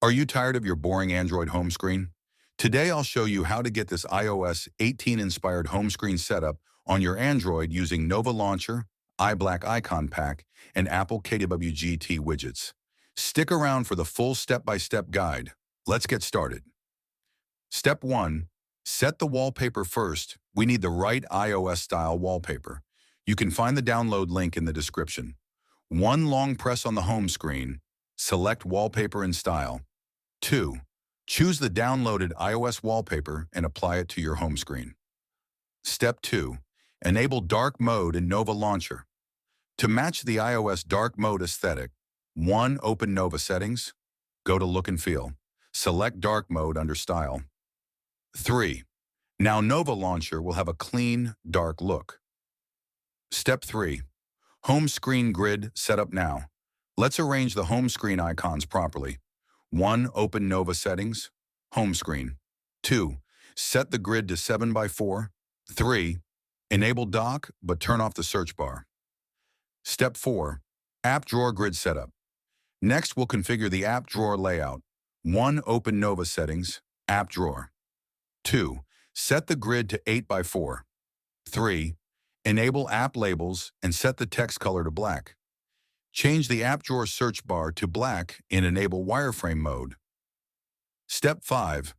Are you tired of your boring Android home screen? Today I'll show you how to get this iOS 18-inspired home screen setup on your Android using Nova Launcher, iBlack Icon Pack, and Apple KWGT widgets. Stick around for the full step-by-step guide. Let's get started. Step 1. Set the wallpaper first. We need the right iOS-style wallpaper. You can find the download link in the description. One long press on the home screen. Select Wallpaper and Style. 2. Choose the downloaded iOS wallpaper and apply it to your home screen. Step 2. Enable dark mode in Nova Launcher. To match the iOS dark mode aesthetic, 1. Open Nova Settings. Go to Look and Feel. Select dark mode under Style. 3. Now Nova Launcher will have a clean, dark look. Step 3. Home screen grid setup now. Let's arrange the home screen icons properly. 1. Open Nova Settings, Home Screen. 2. Set the grid to 7x4. 3. Enable dock, but turn off the search bar. Step 4. App Drawer Grid Setup. Next, we'll configure the app drawer layout. 1. Open Nova Settings, App Drawer. 2. Set the grid to 8x4. 3. Enable app labels and set the text color to black. Change the app drawer search bar to black in Enable Wireframe mode. Step 5.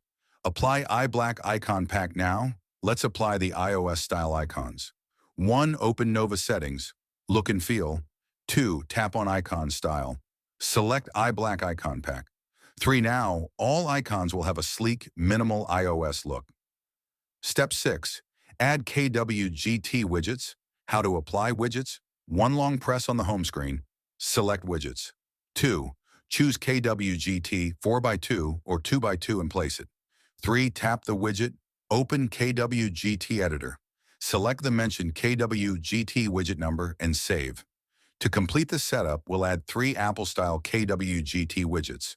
Apply iBlack Icon Pack now. Let's apply the iOS style icons. 1. Open Nova Settings, Look and Feel. 2. Tap on Icon Style. Select iBlack Icon Pack. 3. Now, all icons will have a sleek, minimal iOS look. Step 6. Add KWGT widgets. How to apply widgets? 1. Long press on the home screen. Select widgets. 2. Choose KWGT 4x2 or 2x2 and place it. 3. Tap the widget. Open KWGT editor. Select the mentioned KWGT widget number and save. To complete the setup, we'll add 3 Apple-style KWGT widgets.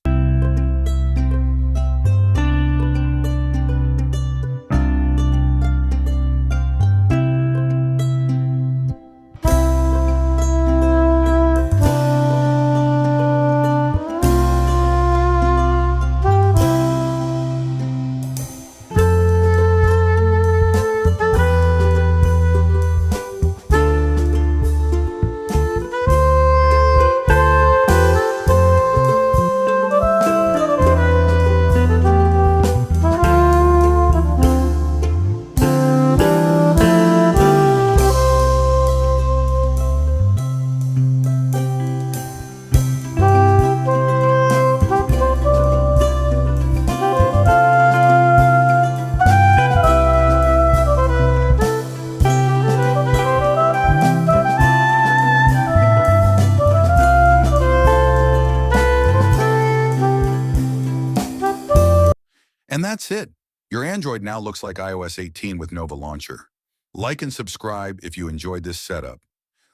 And that's it. Your Android now looks like iOS 18 with Nova Launcher. Like and subscribe if you enjoyed this setup.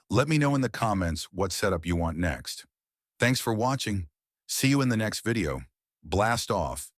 Let me know in the comments what setup you want next. Thanks for watching. See you in the next video. Blast off.